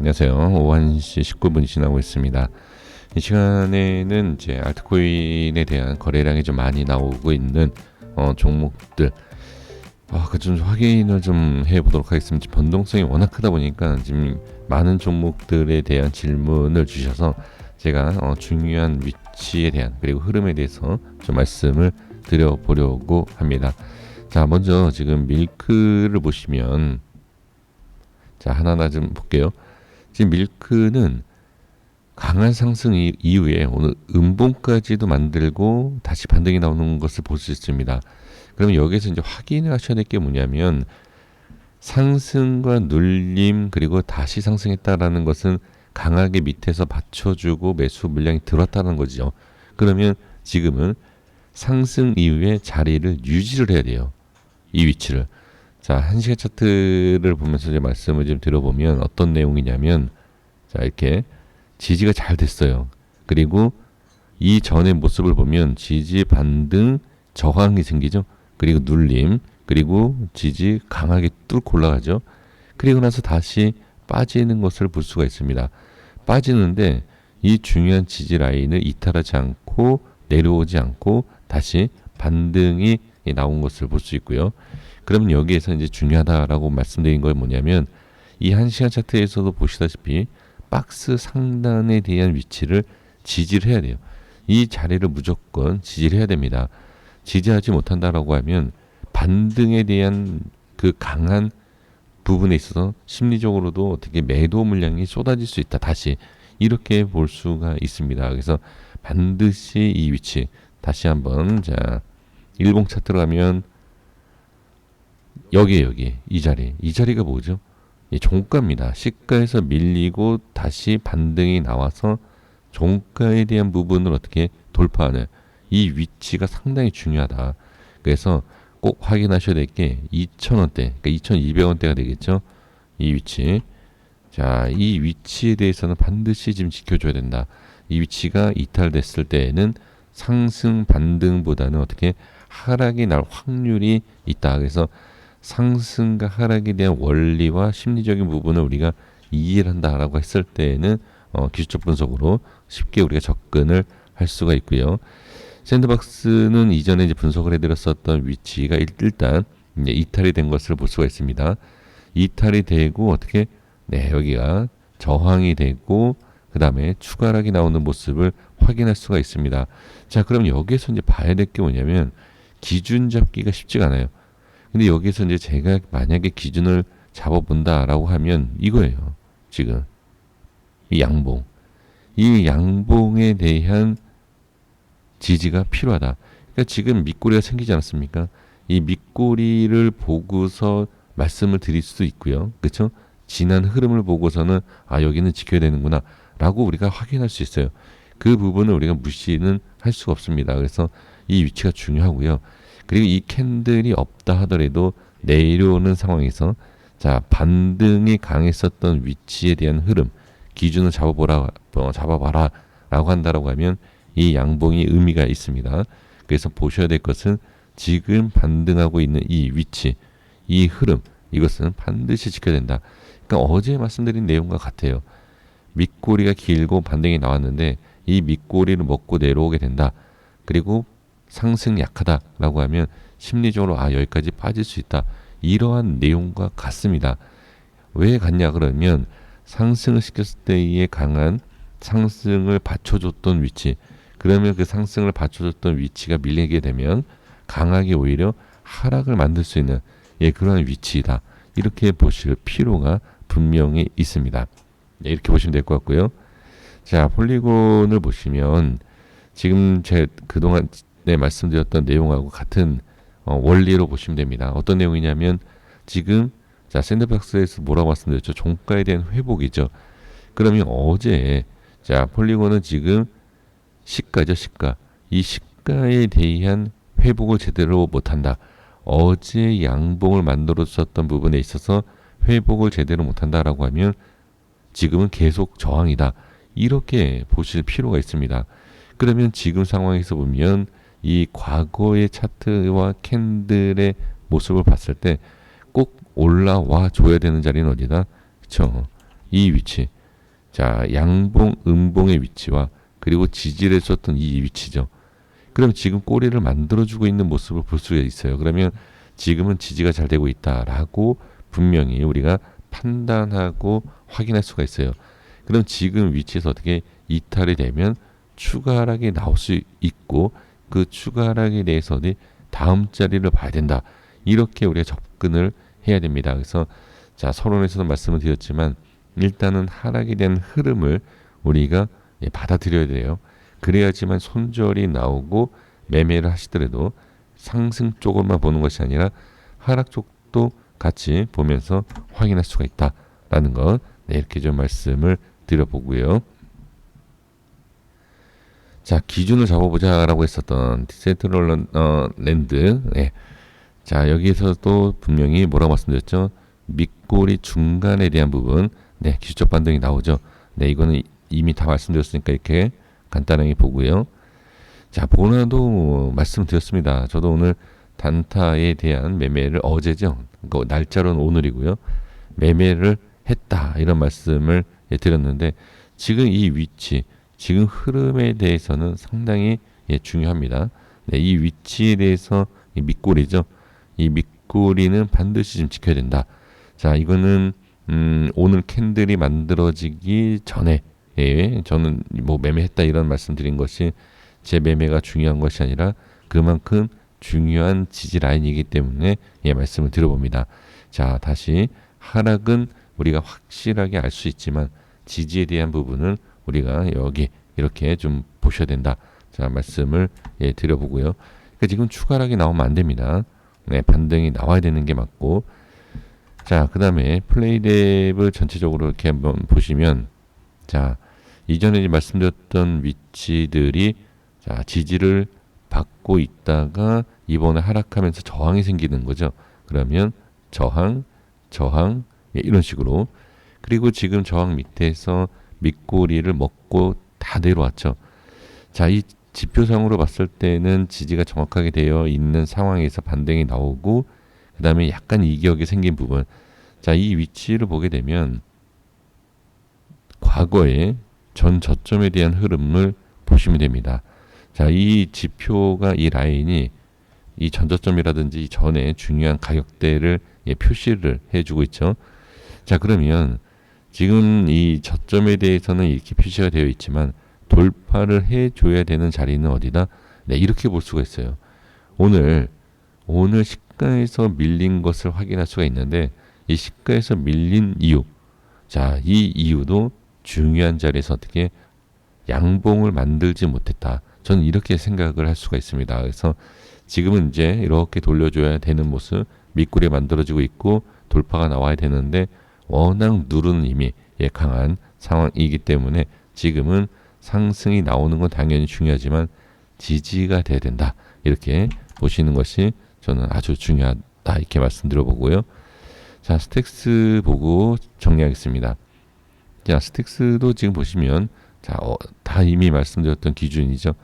안녕하세요. 오후 1시 19분이 지나고 있습니다. 이 시간에는 이제 알트코인에 대한 거래량이 좀 많이 나오고 있는 종목들 그 좀 확인을 좀 해보도록 하겠습니다. 변동성이 워낙 크다 보니까 지금 많은 종목들에 대한 질문을 주셔서 제가 중요한 위치에 대한 그리고 흐름에 대해서 좀 말씀을 드려보려고 합니다. 자, 먼저 지금 밀크를 보시면 자, 하나하나 좀 볼게요. 지금 밀크는 강한 상승 이후에 오늘 음봉까지도 만들고 다시 반등이 나오는 것을 볼 수 있습니다. 그러면 여기서 이제 확인을 하셔야 될 게 뭐냐면 상승과 눌림 그리고 다시 상승했다라는 것은 강하게 밑에서 받쳐주고 매수 물량이 들어왔다는 거죠. 그러면 지금은 상승 이후에 자리를 유지를 해야 돼요. 이 위치를. 자, 1시간 차트를 보면서 이제 말씀을 좀 들어보면 어떤 내용이냐면 자, 이렇게 지지가 잘 됐어요. 그리고 이 전의 모습을 보면 지지 반등 저항이 생기죠. 그리고 눌림 그리고 지지 강하게 뚫고 올라가죠. 그리고 나서 다시 빠지는 것을 볼 수가 있습니다. 빠지는데 이 중요한 지지 라인을 이탈하지 않고 내려오지 않고 다시 반등이 나온 것을 볼 수 있고요. 그럼 여기에서 이제 중요하다라고 말씀드린 건 뭐냐면 이 1시간 차트에서도 보시다시피 박스 상단에 대한 위치를 지지를 해야 돼요. 이 자리를 무조건 지지를 해야 됩니다. 지지하지 못한다라고 하면 반등에 대한 그 강한 부분에 있어서 심리적으로도 어떻게 매도 물량이 쏟아질 수 있다. 다시 이렇게 볼 수가 있습니다. 그래서 반드시 이 위치 다시 한번 자 일봉 차트로 가면 여기 이 자리가 뭐죠? 종가입니다. 시가에서 밀리고 다시 반등이 나와서 종가에 대한 부분을 어떻게 돌파하는 이 위치가 상당히 중요하다. 그래서 꼭 확인하셔야 될 게 2,000원대, 그러니까 2,200원대가 되겠죠. 이 위치. 자, 이 위치에 대해서는 반드시 지금 지켜줘야 된다. 이 위치가 이탈됐을 때에는 상승 반등보다는 어떻게 하락이 날 확률이 있다. 그래서 상승과 하락에 대한 원리와 심리적인 부분을 우리가 이해를 한다라고 했을 때에는 기술적 분석으로 쉽게 우리가 접근을 할 수가 있고요. 샌드박스는 이전에 이제 분석을 해드렸었던 위치가 일단 이제 이탈이 된 것을 볼 수가 있습니다. 이탈이 되고 어떻게 여기가 저항이 되고 그 다음에 추가락이 나오는 모습을 확인할 수가 있습니다. 자, 그럼 여기에서 이제 봐야 될 게 뭐냐면 기준 잡기가 쉽지가 않아요. 근데 여기서 이제 제가 만약에 기준을 잡아본다라고 하면 이거예요. 지금 이 양봉, 이 양봉에 대한 지지가 필요하다. 그러니까 지금 밑꼬리가 생기지 않았습니까? 이 밑꼬리를 보고서 말씀을 드릴 수도 있고요. 그렇죠? 지난 흐름을 보고서는 여기는 지켜야 되는구나 라고 우리가 확인할 수 있어요. 그 부분을 우리가 무시는 할 수가 없습니다. 그래서 이 위치가 중요하고요. 그리고 이 캔들이 없다 하더라도 내려오는 상황에서 자 반등이 강했었던 위치에 대한 흐름 기준을 잡아봐라 라고 한다라고 하면 이 양봉이 의미가 있습니다. 그래서 보셔야 될 것은 지금 반등하고 있는 이 위치 이 흐름 이것은 반드시 지켜야 된다. 그러니까 어제 말씀드린 내용과 같아요. 밑꼬리가 길고 반등이 나왔는데 이 밑꼬리를 먹고 내려오게 된다. 그리고 상승 약하다라고 하면 심리적으로 여기까지 빠질 수 있다. 이러한 내용과 같습니다. 왜 같냐 그러면 상승을 시켰을 때의 강한 상승을 받쳐줬던 위치 그러면 그 상승을 받쳐줬던 위치가 밀리게 되면 강하게 오히려 하락을 만들 수 있는 그러한 위치이다. 이렇게 보실 필요가 분명히 있습니다. 이렇게 보시면 될 것 같고요. 자, 폴리곤을 보시면 지금 제 그동안 말씀드렸던 내용하고 같은 원리로 보시면 됩니다. 어떤 내용이냐면 지금 자 샌드박스에서 뭐라고 말씀드렸죠? 종가에 대한 회복이죠. 그러면 어제 자 폴리곤은 지금 시가죠. 시가. 이 시가에 대한 회복을 제대로 못한다. 어제 양봉을 만들었었던 부분에 있어서 회복을 제대로 못한다라고 하면 지금은 계속 저항이다. 이렇게 보실 필요가 있습니다. 그러면 지금 상황에서 보면 이 과거의 차트와 캔들의 모습을 봤을 때 꼭 올라와 줘야 되는 자리는 어디다? 그쵸? 이 위치. 자, 양봉, 음봉의 위치와 그리고 지지를 했었던 이 위치죠. 그럼 지금 꼬리를 만들어주고 있는 모습을 볼 수가 있어요. 그러면 지금은 지지가 잘 되고 있다라고 분명히 우리가 판단하고 확인할 수가 있어요. 그럼 지금 위치에서 어떻게 이탈이 되면 추가 하락이 나올 수 있고 그 추가 하락에 대해서는 다음 자리를 봐야 된다. 이렇게 우리가 접근을 해야 됩니다. 그래서 자, 서론에서도 말씀을 드렸지만 일단은 하락에 대한 흐름을 우리가 받아들여야 돼요. 그래야지만 손절이 나오고 매매를 하시더라도 상승 쪽을만 보는 것이 아니라 하락 쪽도 같이 보면서 확인할 수가 있다라는 것, 네, 이렇게 좀 말씀을 드려보고요. 자, 기준을 잡아보자라고 했었던 디센트럴랜드, 네. 자, 여기에서도 분명히 뭐라고 말씀드렸죠? 밑꼬리 중간에 대한 부분, 네, 기술적 반등이 나오죠. 네, 이거는 이미 다 말씀드렸으니까 이렇게 간단하게 보고요. 자, 보나도 말씀드렸습니다. 저도 오늘 단타에 대한 매매를 어제죠. 그 날짜로는 오늘이고요. 매매를 했다 이런 말씀을 드렸는데 지금 이 위치, 지금 흐름에 대해서는 상당히 중요합니다. 네, 이 위치에 대해서 이 밑꼬리죠. 이 밑꼬리는 반드시 좀 지켜야 된다. 자, 이거는 오늘 캔들이 만들어지기 전에 저는 뭐 매매했다 이런 말씀드린 것이 제 매매가 중요한 것이 아니라 그만큼 중요한 지지 라인이기 때문에 말씀을 드려봅니다. 자, 다시 하락은 우리가 확실하게 알 수 있지만 지지에 대한 부분은 우리가 여기 이렇게 좀 보셔야 된다. 자, 말씀을 드려보고요. 그러니까 지금 추가 하락이 나오면 안 됩니다. 네, 반등이 나와야 되는 게 맞고. 자, 그 다음에 플레이랩을 전체적으로 이렇게 한번 보시면, 자, 이전에 말씀드렸던 위치들이 자, 지지를 받고 있다가 이번에 하락하면서 저항이 생기는 거죠. 그러면 저항, 저항, 이런 식으로. 그리고 지금 저항 밑에서 밑꼬리를 먹고 다 내려왔죠. 자, 이 지표상으로 봤을 때는 지지가 정확하게 되어 있는 상황에서 반등이 나오고 그 다음에 약간 이격이 생긴 부분. 자, 이 위치를 보게 되면 과거의 전 저점에 대한 흐름을 보시면 됩니다. 자, 이 지표가 이 라인이 이 전저점이라든지 전에 중요한 가격대를 표시를 해주고 있죠. 자, 그러면 지금 이 저점에 대해서는 이렇게 표시가 되어 있지만 돌파를 해줘야 되는 자리는 어디다? 네, 이렇게 볼 수가 있어요. 오늘 시가에서 밀린 것을 확인할 수가 있는데 이 시가에서 밀린 이유, 자, 이 이유도 중요한 자리에서 어떻게 양봉을 만들지 못했다. 저는 이렇게 생각을 할 수가 있습니다. 그래서 지금은 이제 이렇게 돌려줘야 되는 모습, 밑꼬리 만들어지고 있고 돌파가 나와야 되는데 워낙 누르는 힘이 강한 상황이기 때문에 지금은 상승이 나오는 건 당연히 중요하지만 지지가 돼야 된다. 이렇게 보시는 것이 저는 아주 중요하다. 이렇게 말씀드려보고요. 자, 스택스 보고 정리하겠습니다. 자, 스택스도 지금 보시면 자, 다 이미 말씀드렸던 기준이죠.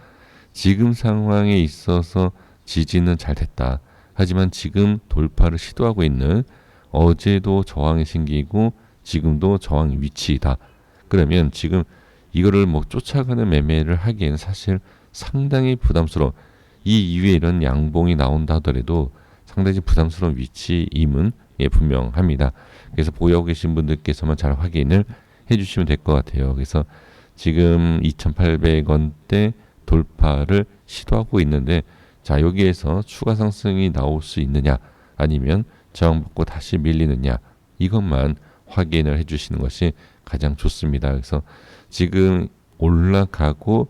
지금 상황에 있어서 지지는 잘 됐다. 하지만 지금 돌파를 시도하고 있는 어제도 저항이 생기고 지금도 저항 위치이다. 그러면 지금 이거를 뭐 쫓아가는 매매를 하기에는 사실 상당히 부담스러운 이 이후에 이런 양봉이 나온다 하더라도 상당히 부담스러운 위치임은 분명합니다. 그래서 보유하고 계신 분들께서만 잘 확인을 해주시면 될 것 같아요. 그래서 지금 2,800원대 돌파를 시도하고 있는데 자, 여기에서 추가 상승이 나올 수 있느냐 아니면 저항받고 다시 밀리느냐 이것만 확인을 해주시는 것이 가장 좋습니다. 그래서 지금 올라가고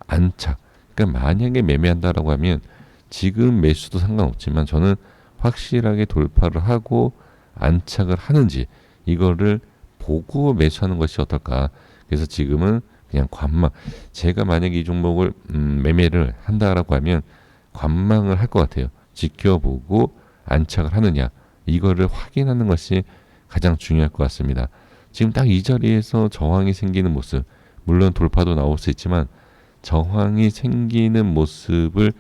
안착, 그러니까 만약에 매매한다라고 하면 지금 매수도 상관없지만 저는 확실하게 돌파를 하고 안착을 하는지 이거를 보고 매수하는 것이 어떨까. 그래서 지금은 그냥 관망, 제가 만약에 이 종목을 매매를 한다라고 하면 관망을 할 것 같아요. 지켜보고 안착을 하느냐 이거를 확인하는 것이 가장 중요할 것 같습니다. 지금 딱 이 자리에서 저항이 생기는 모습, 물론 돌파도 나올 수 있지만 저항이 생기는 모습을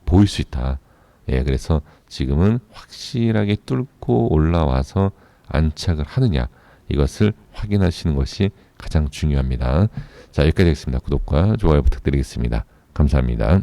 보일 수 있다. 그래서 지금은 확실하게 뚫고 올라와서 안착을 하느냐 이것을 확인하시는 것이 가장 중요합니다. 자, 여기까지 하겠습니다. 구독과 좋아요 부탁드리겠습니다. 감사합니다.